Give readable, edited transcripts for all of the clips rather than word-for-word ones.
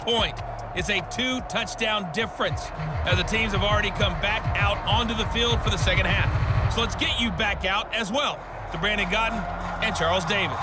point. It's a 2-touchdown difference as the teams have already come back out onto the field for the second half. So let's get you back out as well to Brandon Godden and Charles Davis.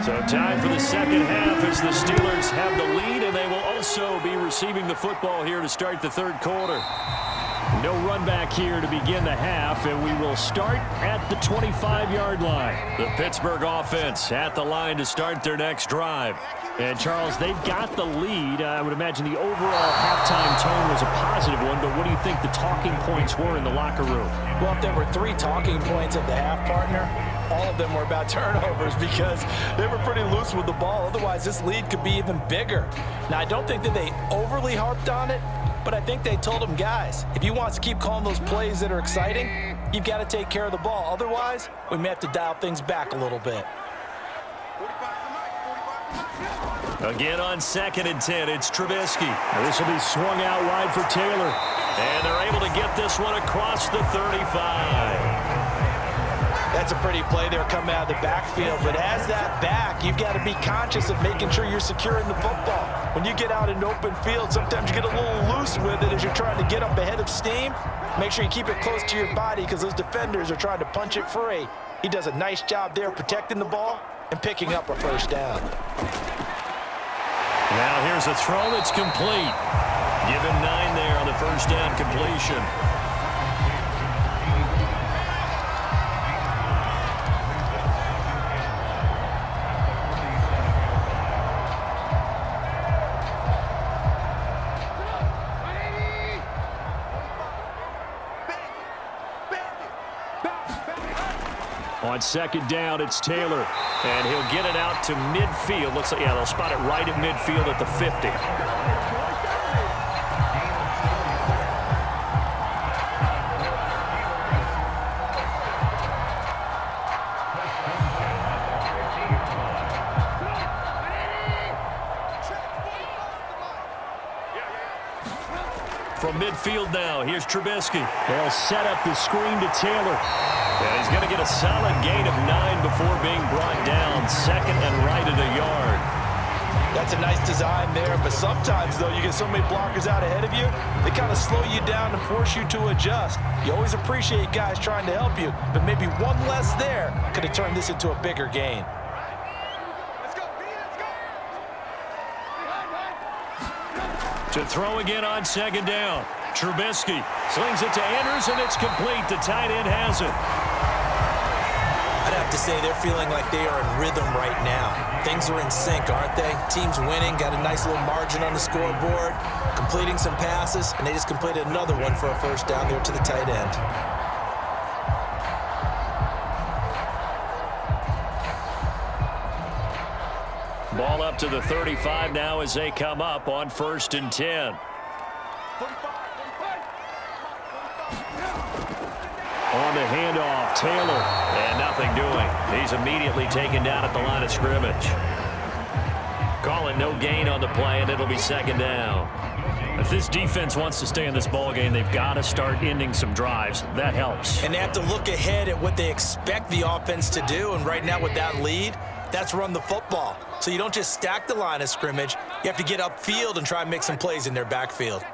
So time for the second half as the Steelers have the lead, and they will also be receiving the football here to start the third quarter. No run back here to begin the half, and we will start at the 25-yard line. The Pittsburgh offense at the line to start their next drive. And, Charles, they've got the lead. I would imagine the overall halftime tone was a positive one, but what do you think the talking points were in the locker room? Well, if there were 3 talking points at the half, partner, all of them were about turnovers because they were pretty loose with the ball. Otherwise, this lead could be even bigger. Now, I don't think that they overly harped on it, but I think they told them, guys, if you want us to keep calling those plays that are exciting, you've got to take care of the ball. Otherwise, we may have to dial things back a little bit. Again on 2nd and 10, it's Trubisky. Now this will be swung out wide for Taylor. And they're able to get this one across the 35. That's a pretty play there coming out of the backfield. But as that back, you've got to be conscious of making sure you're securing the football. When you get out in open field, sometimes you get a little loose with it as you're trying to get up ahead of steam. Make sure you keep it close to your body because those defenders are trying to punch it free. He does a nice job there protecting the ball and picking up a first down. Now here's a throw that's complete. Give him 9 there on the first down completion. On 2nd down, it's Taylor, and he'll get it out to midfield. Looks like, yeah, they'll spot it right at midfield at the 50. From midfield now, here's Trubisky. They'll set up the screen to Taylor. And he's going to get a solid gain of 9 before being brought down. 2nd and right at a yard. That's a nice design there, but sometimes, though, you get so many blockers out ahead of you, they kind of slow you down and force you to adjust. You always appreciate guys trying to help you, but maybe one less there could have turned this into a bigger gain. To throw again on 2nd down. Trubisky slings it to Andrews, and it's complete. The tight end has it. I'd have to say they're feeling like they are in rhythm right now. Things are in sync, aren't they? Team's winning, got a nice little margin on the scoreboard, completing some passes, and they just completed another one for a first down there to the tight end. Ball up to the 35 now as they come up on 1st and 10. On the handoff, Taylor, and nothing doing. He's immediately taken down at the line of scrimmage. Calling no gain on the play, and it'll be 2nd down. If this defense wants to stay in this ballgame, they've got to start ending some drives. That helps. And they have to look ahead at what they expect the offense to do, and right now with that lead, that's run the football. So you don't just stack the line of scrimmage. You have to get upfield and try and make some plays in their backfield.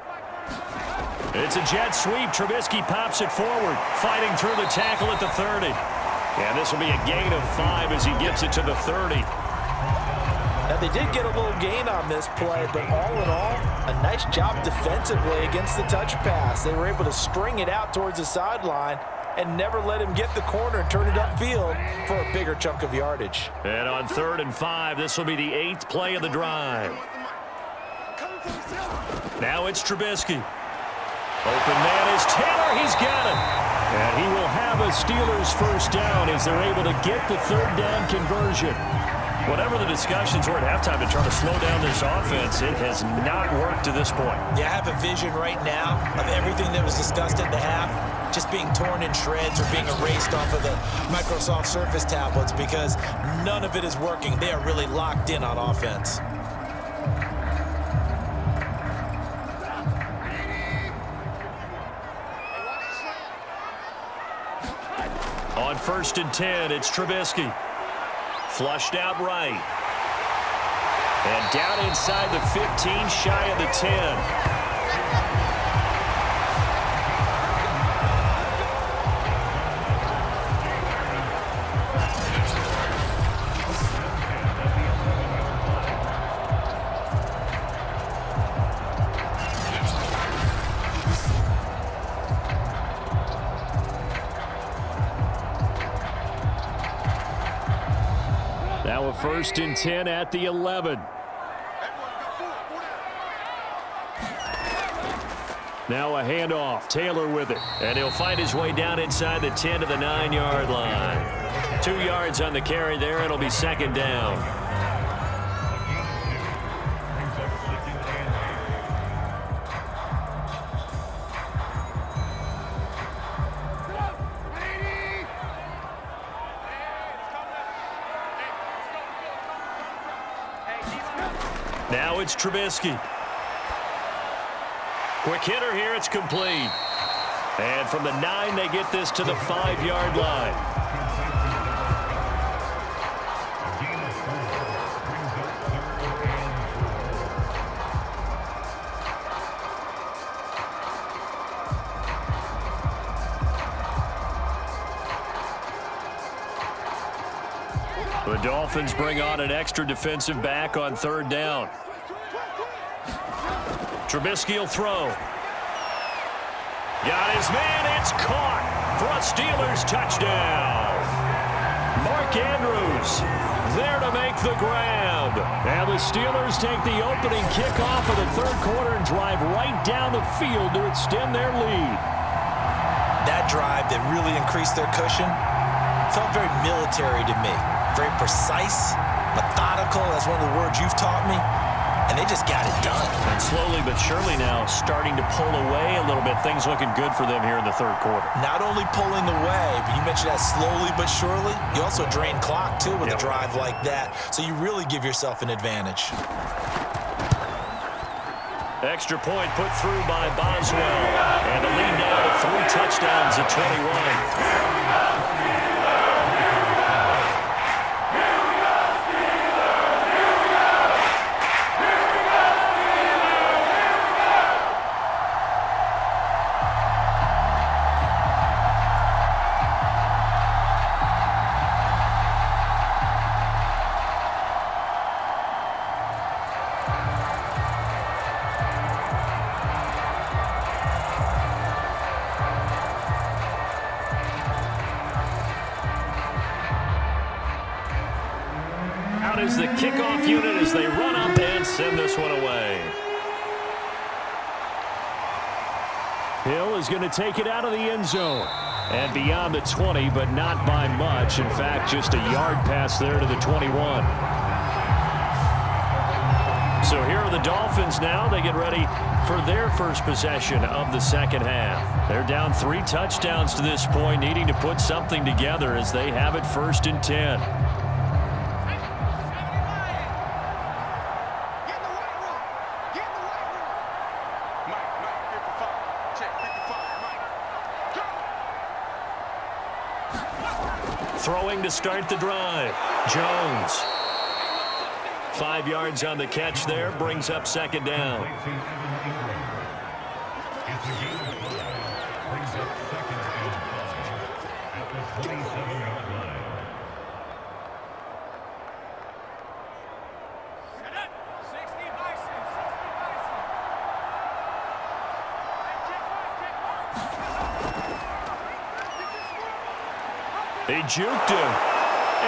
It's a jet sweep. Trubisky pops it forward, fighting through the tackle at the 30. And this will be a gain of 5 as he gets it to the 30. Now, they did get a little gain on this play, but all in all, a nice job defensively against the touch pass. They were able to string it out towards the sideline and never let him get the corner and turn it upfield for a bigger chunk of yardage. And on 3rd and 5, this will be the 8th play of the drive. Now it's Trubisky. Open man is Taylor. He's got it. And he will have a Steelers first down as they're able to get the 3rd down conversion. Whatever the discussions were at halftime to try to slow down this offense, it has not worked to this point. Yeah, I have a vision right now of everything that was discussed at the half just being torn in shreds or being erased off of the Microsoft Surface tablets because none of it is working. They are really locked in on offense. On 1st and 10, it's Trubisky. Flushed out right. And down inside the 15, shy of the 10. Now a 1st and 10 at the 11. Now a handoff. Taylor with it. And he'll find his way down inside the 10 to the 9-yard line. 2 yards on the carry there. It'll be 2nd down. Now it's Trubisky. Quick hitter here, it's complete. And from the 9, they get this to the 5-yard line. The Dolphins bring on an extra defensive back on 3rd down. Trubisky will throw. Got his man. It's caught for a Steelers touchdown. Mark Andrews there to make the grab. And the Steelers take the opening kickoff of the 3rd quarter and drive right down the field to extend their lead. That drive that really increased their cushion felt very military to me. Very precise, methodical. That's one of the words you've taught me. And they just got it done. And slowly but surely now starting to pull away a little bit. Things looking good for them here in the 3rd quarter. Not only pulling away, but you mentioned that slowly but surely. You also drain clock, too, with a drive like that. So you really give yourself an advantage. Extra point put through by Boswell. And the lead now to 3 touchdowns at 21. Is the kickoff unit as they run up and send this one away. Hill is going to take it out of the end zone and beyond the 20, but not by much. In fact, just a yard pass there to the 21. So here are the Dolphins now. They get ready for their first possession of the 2nd half. They're down 3 touchdowns to this point, needing to put something together as they have it 1st and 10. Throwing to start the drive. Jones. 5 yards on the catch there. Brings up 2nd down. They juked him,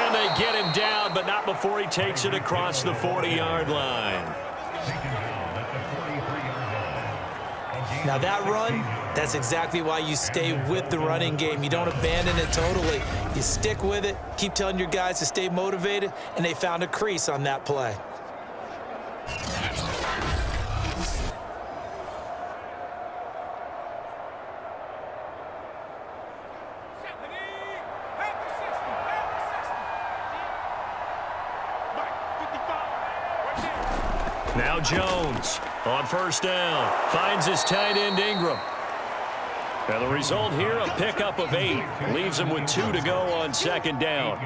and they get him down, but not before he takes it across the 40-yard line. Now that run That's exactly why you stay with the running game. You don't abandon it totally. You stick with it, keep telling your guys to stay motivated, and they found a crease on that play. Now Jones on first down. Finds his tight end Ingram. And the result here, a pickup of 8. Leaves him with 2 to go on second down.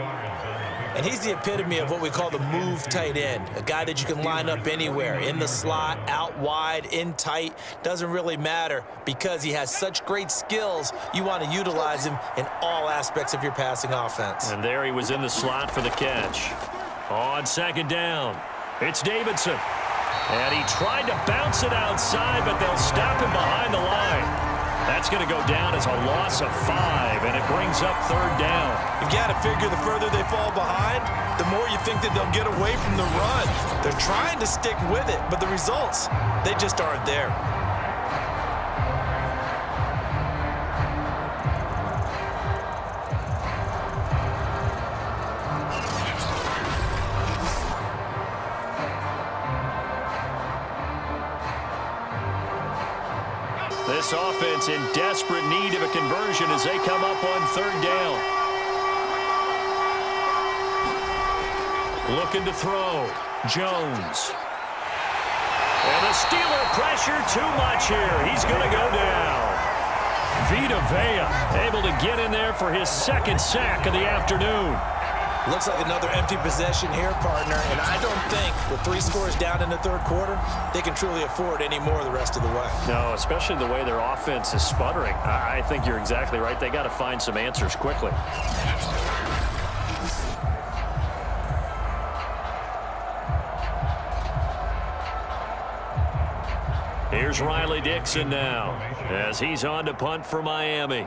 And he's the epitome of what we call the move tight end. A guy that you can line up anywhere. In the slot, out wide, in tight. Doesn't really matter because he has such great skills. You want to utilize him in all aspects of your passing offense. And there he was in the slot for the catch. On second down, it's Davidson. And he tried to bounce it outside, but they'll stop him behind the line. That's going to go down as a loss of 5, and it brings up third down. You've got to figure the further they fall behind, the more you think that they'll get away from the run. They're trying to stick with it, but the results, they just aren't there. This offense in desperate need of a conversion as they come up on third down. Looking to throw. Jones. And the Steeler pressure too much here. He's going to go down. Vita Vea able to get in there for his second sack of the afternoon. Looks like another empty possession here, partner, and I don't think with 3 scores down in the third quarter, they can truly afford any more the rest of the way. No, especially the way their offense is sputtering. I think you're exactly right. They got to find some answers quickly. Here's Riley Dixon now as he's on to punt for Miami.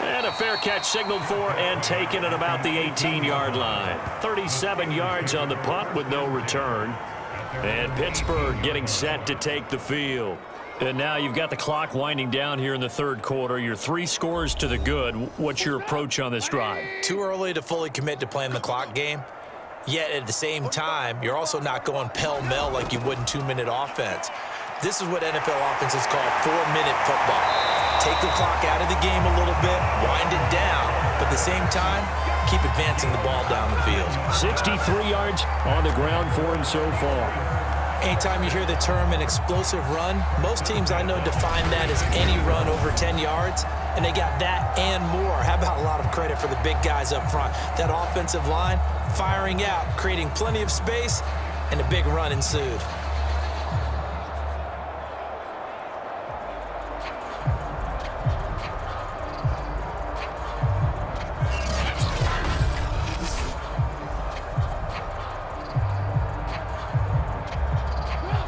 And a fair catch signaled for and taken at about the 18-yard line. 37 yards on the punt with no return. And Pittsburgh getting set to take the field. And now you've got the clock winding down here in the third quarter. You're 3 scores to the good. What's your approach on this drive? Too early to fully commit to playing the clock game. Yet at the same time, you're also not going pell-mell like you would in 2-minute offense. This is what NFL offenses call 4-minute football. Take the clock out of the game a little bit, wind it down, but at the same time, keep advancing the ball down the field. 63 yards on the ground for him so far. Anytime you hear the term an explosive run, most teams I know define that as any run over 10 yards, and they got that and more. How about a lot of credit for the big guys up front? That offensive line firing out, creating plenty of space, and a big run ensued.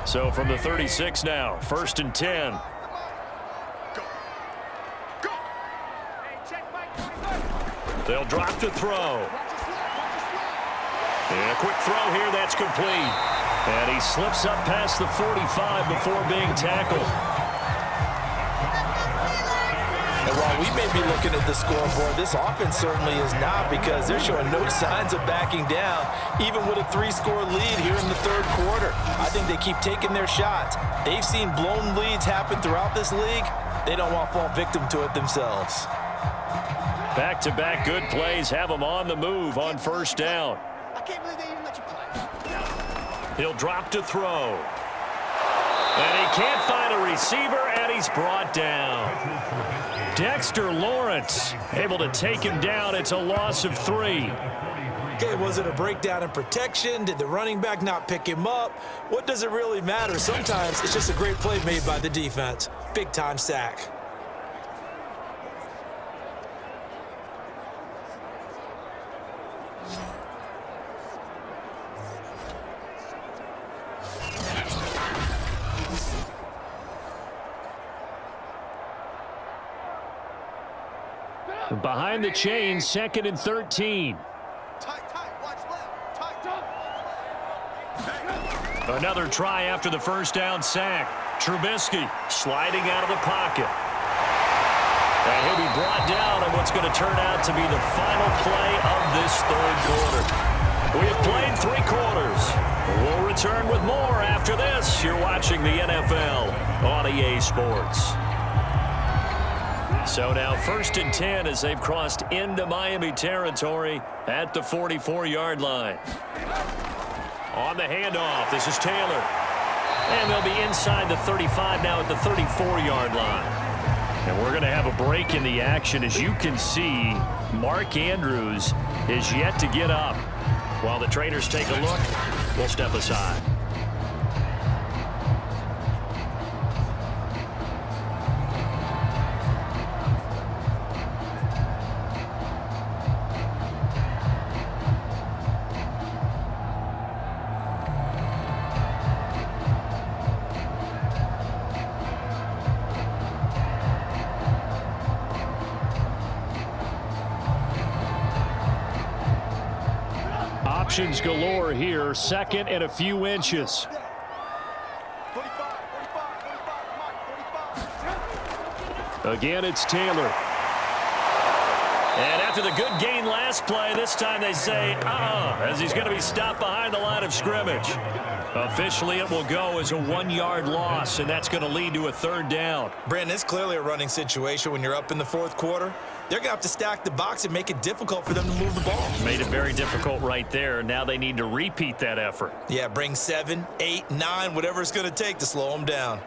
So from the 36 now, 1st and 10. They'll drop to throw. And a quick throw here, that's complete. And he slips up past the 45 before being tackled. And while we may be looking at the scoreboard, this offense certainly is not, because they're showing no signs of backing down, even with a 3-score lead here in the third quarter. I think they keep taking their shots. They've seen blown leads happen throughout this league. They don't want to fall victim to it themselves. Back-to-back good plays have them on the move on first down. I can't believe they even let you play. He'll drop to throw. And he can't find a receiver, and he's brought down. Dexter Lawrence able to take him down. It's a loss of 3. Okay, was it a breakdown in protection? Did the running back not pick him up? What does it really matter? Sometimes it's just a great play made by the defense. Big-time sack. Behind the chains, 2nd and 13. Tight, watch left. Tight. Another try after the first down sack. Trubisky sliding out of the pocket. And he'll be brought down on what's going to turn out to be the final play of this third quarter. We have played 3 quarters. We'll return with more after this. You're watching the NFL on EA Sports. So now 1st and 10 as they've crossed into Miami territory at the 44-yard line. On the handoff, this is Taylor. And they'll be inside the 35 now at the 34-yard line. And we're going to have a break in the action. As you can see, Mark Andrews is yet to get up. While the traders take a look, we'll step aside. Options galore here. 2nd and a few inches. Again, it's Taylor. And after the good gain last play, this time they say, as he's going to be stopped behind the line of scrimmage. Officially, it will go as a 1-yard loss, and that's going to lead to a 3rd down. Brandon, it's clearly a running situation when you're up in the 4th quarter. They're going to have to stack the box and make it difficult for them to move the ball. Made it very difficult right there. Now they need to repeat that effort. Yeah, bring 7, 8, 9, whatever it's going to take to slow them down.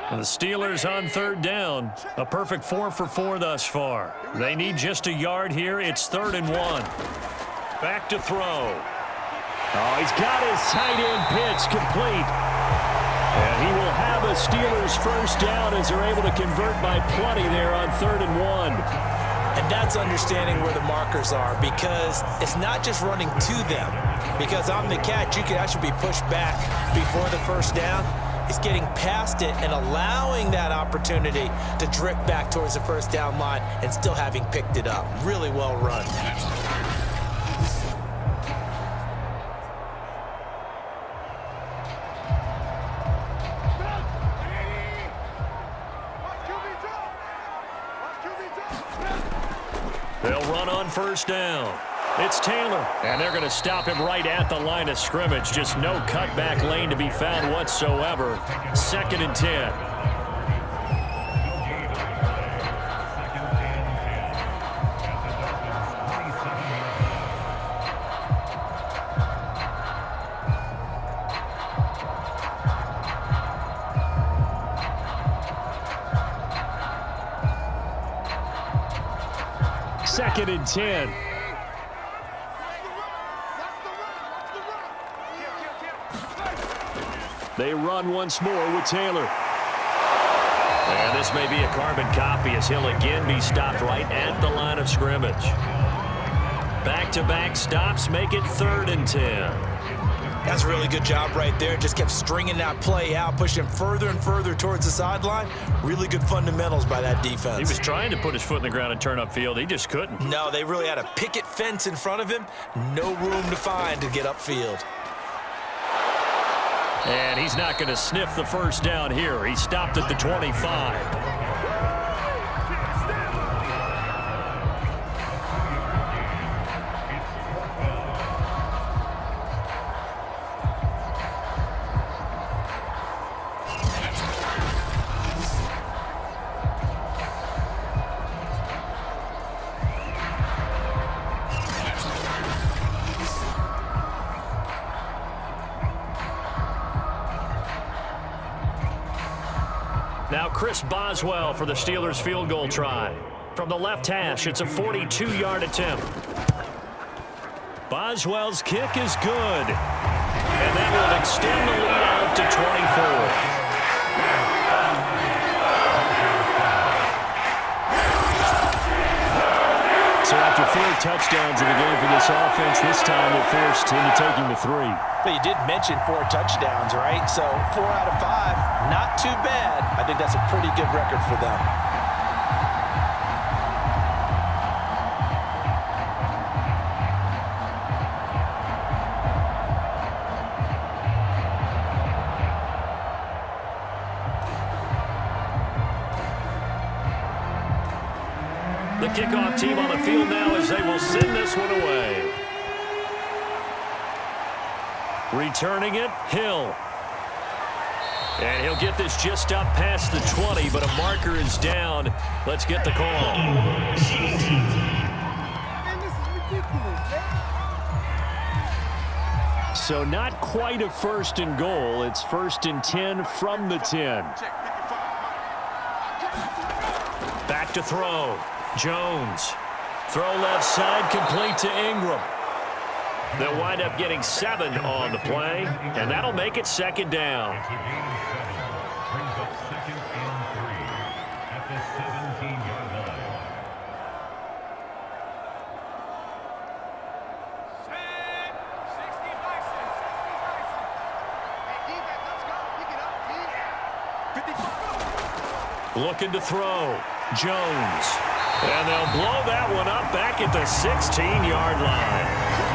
The Steelers on 3rd down. A perfect 4 for 4 thus far. They need just a yard here. It's 3rd and 1. Back to throw. Oh, he's got his tight end pitch complete. And he will have a Steelers first down as they're able to convert by plenty there on 3rd and 1. And that's understanding where the markers are, because it's not just running to them. Because on the catch, you can actually be pushed back before the first down. It's getting past it and allowing that opportunity to drift back towards the first down line and still having picked it up. Really well run. They'll run on first down. It's Taylor, and they're going to stop him right at the line of scrimmage. Just no cutback lane to be found whatsoever. 2nd and 10. Second and 10. They run once more with Taylor. And this may be a carbon copy as he'll again be stopped right at the line of scrimmage. Back-to-back stops make it 3rd and 10. That's a really good job right there. Just kept stringing that play out, pushing further and further towards the sideline. Really good fundamentals by that defense. He was trying to put his foot in the ground and turn upfield. He just couldn't. No, they really had a picket fence in front of him. No room to find to get upfield. And he's not going to sniff the first down here. He stopped at the 25. Now Chris Boswell for the Steelers field goal try. From the left hash, it's a 42-yard attempt. Boswell's kick is good. And that will extend the lead out to 24. So after 4 touchdowns in the game for this offense. This time they're forced into taking the 3. But you did mention 4 touchdowns, right? So 4 out of 5, not too bad. I think that's a pretty good record for them. The kickoff team on the field now as they will send this one away. Returning it, Hill. And he'll get this just up past the 20, but a marker is down. Let's get the call. Man, this is ridiculous, man. So not quite a 1st and goal. It's 1st and 10 from the 10. Back to throw. Jones. Throw left side, complete to Ingram. They'll wind up getting 7 on the play, and that'll make it 2nd down. Brings up 2nd and 3 at the 17-yard line. Looking to throw. Jones. And they'll blow that one up back at the 16-yard line.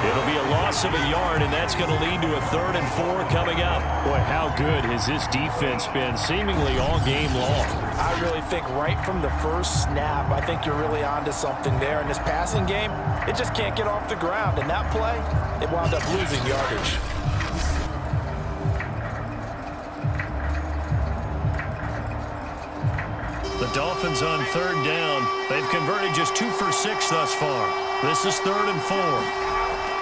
It'll be a loss of a yard, and that's going to lead to a 3rd and 4 coming up. Boy, how good has this defense been seemingly all game long? I really think right from the first snap, I think you're really onto something there. In this passing game, it just can't get off the ground. In that play, it wound up losing yardage. The Dolphins on 3rd down. They've converted just 2 for 6 thus far. This is 3rd and 4.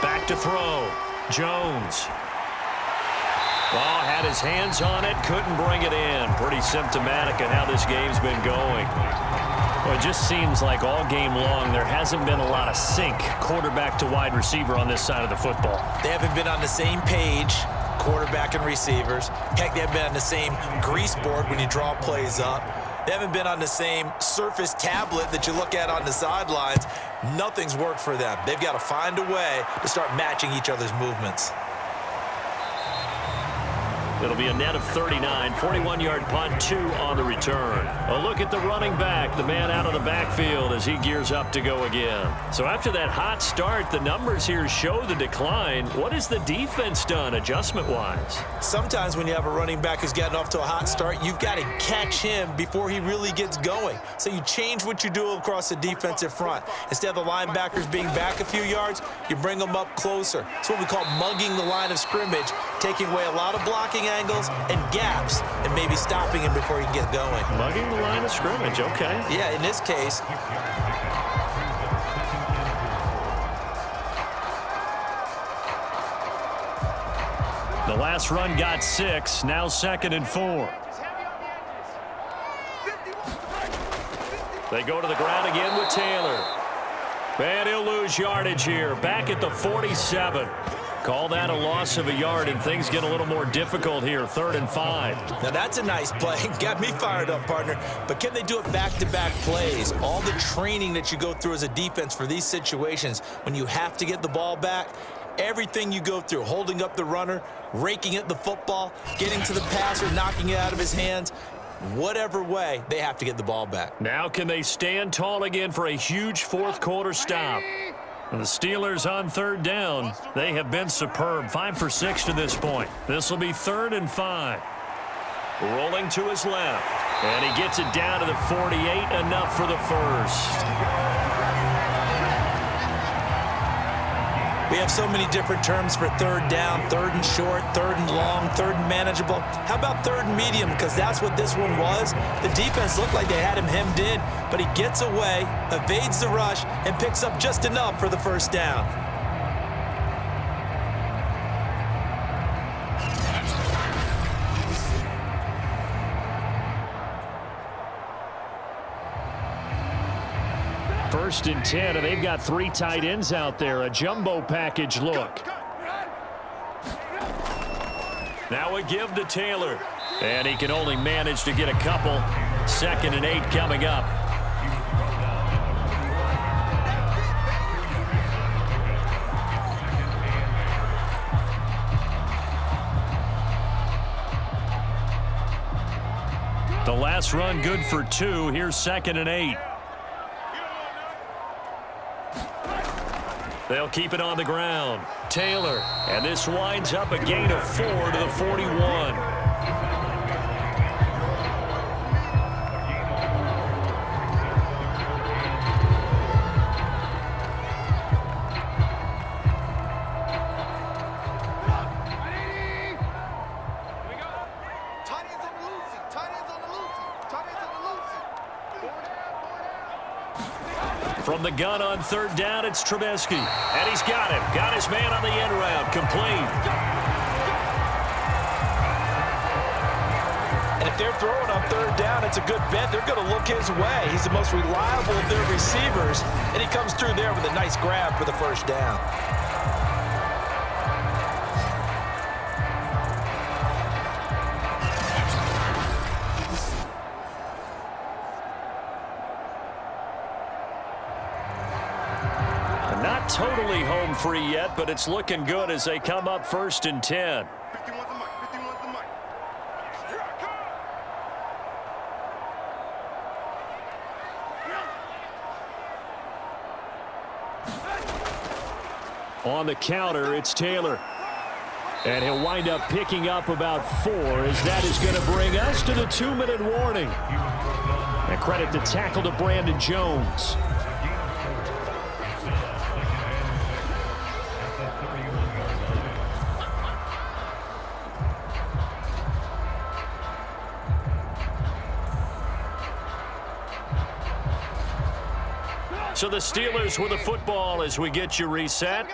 Back to throw. Jones. Oh, had his hands on it, couldn't bring it in. Pretty symptomatic of how this game's been going. Well, it just seems like all game long there hasn't been a lot of sync quarterback to wide receiver on this side of the football. They haven't been on the same page, quarterback and receivers. Heck, they haven't been on the same grease board when you draw plays up. They haven't been on the same surface tablet that you look at on the sidelines. Nothing's worked for them. They've got to find a way to start matching each other's movements. It'll be a net of 39, 41-yard punt, 2 on the return. A look at the running back, the man out of the backfield as he gears up to go again. So after that hot start, the numbers here show the decline. What has the defense done adjustment-wise? Sometimes when you have a running back who's gotten off to a hot start, you've got to catch him before he really gets going. So you change what you do across the defensive front. Instead of the linebackers being back a few yards, you bring them up closer. It's what we call mugging the line of scrimmage, taking away a lot of blocking angles and gaps and maybe stopping him before he can get going. Mugging the line of scrimmage, okay. Yeah, in this case. The last run got 6, now 2nd and 4. They go to the ground again with Taylor. And he'll lose yardage here, back at the 47. Call that a loss of a yard, and things get a little more difficult here, 3rd and 5. Now that's a nice play. Got me fired up, partner. But can they do it back-to-back plays? All the training that you go through as a defense for these situations, when you have to get the ball back, everything you go through, holding up the runner, raking at the football, getting to the passer, knocking it out of his hands, whatever way, they have to get the ball back. Now can they stand tall again for a huge 4th quarter stop? The Steelers on 3rd down. They have been superb. 5 for 6 to this point. This will be 3rd and 5. Rolling to his left. And he gets it down to the 48. Enough for the first. We have so many different terms for 3rd down, 3rd and short, 3rd and long, 3rd and manageable. How about 3rd and medium? Because that's what this one was. The defense looked like they had him hemmed in, but he gets away, evades the rush, and picks up just enough for the first down. First and 10, and they've got 3 tight ends out there. A jumbo package look. Now a give to Taylor. And he can only manage to get a couple. 2nd and 8 coming up. The last run good for 2. Here's 2nd and 8. They'll keep it on the ground. Taylor. And this winds up a gain of 4 to the 41. From the gun on 3rd down, it's Trubisky. And he's got him. Got his man on the end round. Complete. And if they're throwing on 3rd down, it's a good bet. They're going to look his way. He's the most reliable of their receivers. And he comes through there with a nice grab for the 1st down. Totally home free yet, but it's looking good as they come up 1st and 10. On the counter, it's Taylor. And he'll wind up picking up about 4 as that is going to bring us to the 2-minute warning. And credit the tackle to Brandon Jones. So the Steelers with the football as we get you reset.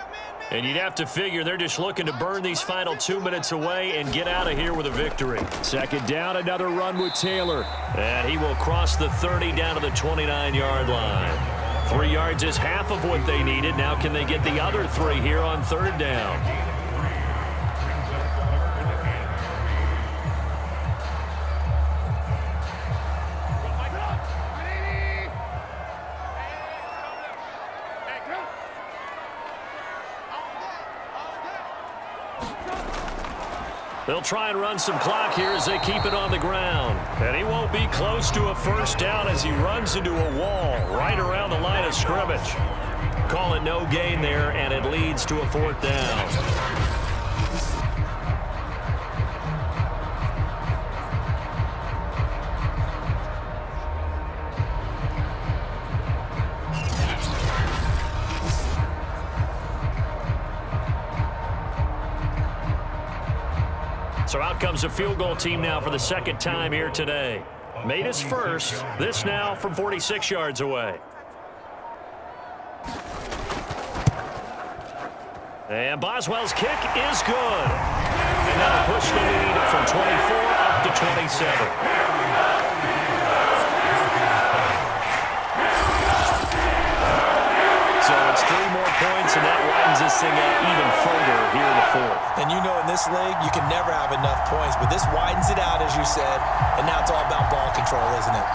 And you'd have to figure they're just looking to burn these final 2 minutes away and get out of here with a victory. 2nd down, another run with Taylor. And he will cross the 30 down to the 29-yard line. 3 yards is half of what they needed. Now can they get the other 3 here on 3rd down? They'll try and run some clock here as they keep it on the ground. And he won't be close to a 1st down as he runs into a wall right around the line of scrimmage. Call it no gain there, and it leads to a 4th down. So out comes a field goal team now for the 2nd time here today. Made his first. This now from 46 yards away. And Boswell's kick is good. And that'll push the lead from 24 up to 27. So it's 3 more points, and that widens this thing out even further here in the 4th. And you know in this league, you can never have enough points, but this widens it out, as you said, and now it's all about ball control, isn't it?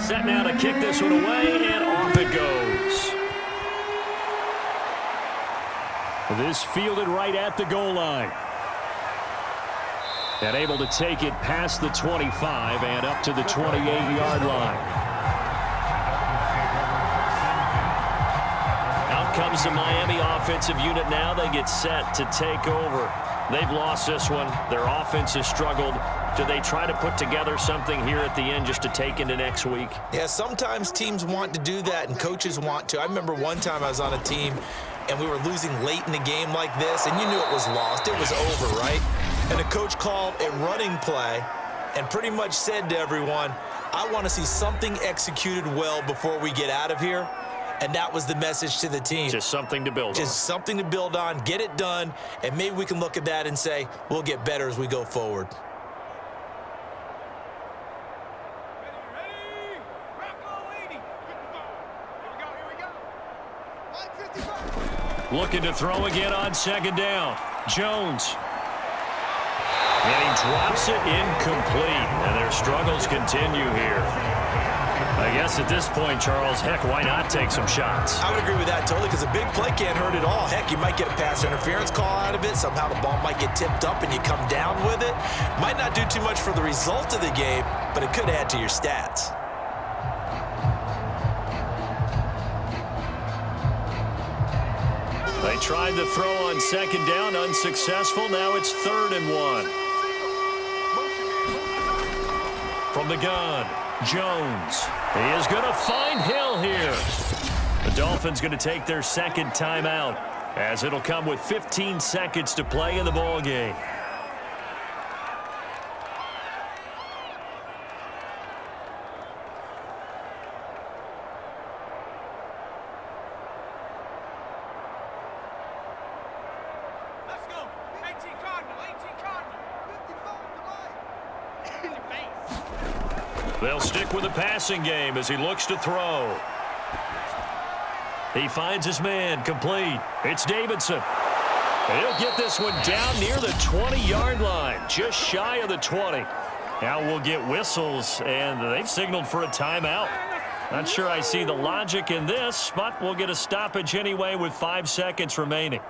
Set now to kick this one away, and off it goes. This fielded right at the goal line. And able to take it past the 25 and up to the 28-yard line. Out comes the Miami offensive unit now. They get set to take over. They've lost this one. Their offense has struggled. Do they try to put together something here at the end just to take into next week? Yeah, sometimes teams want to do that and coaches want to. I remember one time I was on a team and we were losing late in the game like this, and you knew it was lost. It was over, right? And the coach called a running play and pretty much said to everyone, I want to see something executed well before we get out of here. And that was the message to the team. Just something to build on. Just something to build on, get it done, and maybe we can look at that and say, we'll get better as we go forward. Looking to throw again on 2nd down. Jones. And he drops it incomplete, and their struggles continue here. I guess at this point, Charles, heck, why not take some shots? I would agree with that totally, because a big play can't hurt at all. Heck, you might get a pass interference call out of it. Somehow the ball might get tipped up and you come down with it. Might not do too much for the result of the game, but it could add to your stats. They tried to throw on second down, unsuccessful. Now it's 3rd and 1. From the gun, Jones. He is going to find Hill here. The Dolphins going to take their second timeout, as it'll come with 15 seconds to play in the ball game. Let's go. 18 Cardinal, 18 Cardinal. 55 to life. In your face. They'll stick with the passing game as he looks to throw. He finds his man, complete. It's Davidson. He'll get this one down near the 20-yard line, just shy of the 20. Now we'll get whistles, and they've signaled for a timeout. Not sure I see the logic in this, but we'll get a stoppage anyway with 5 seconds remaining.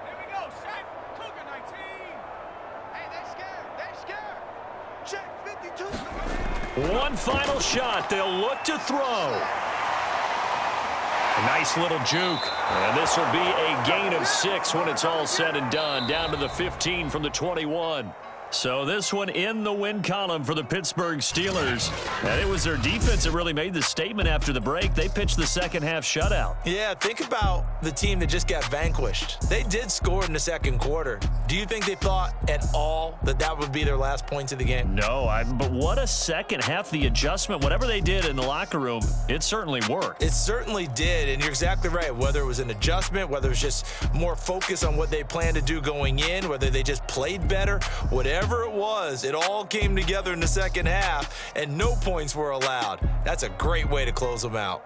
Here we go, set. Cougar 19. Hey, they're scared. They're scared. Check 52. One final shot. They'll look to throw. Nice little juke. And this will be a gain of 6 when it's all said and done. Down to the 15 from the 21. So this one in the win column for the Pittsburgh Steelers. And it was their defense that really made the statement after the break. They pitched the second half shutout. Yeah, think about the team that just got vanquished. They did score in the second quarter. Do you think they thought at all that that would be their last points of the game? No, but what a second half. The adjustment, whatever they did in the locker room, it certainly worked. It certainly did, and you're exactly right. Whether it was an adjustment, whether it was just more focus on what they planned to do going in, whether they just played better, whatever it was, it all came together in the second half, and no points were allowed. That's a great way to close them out.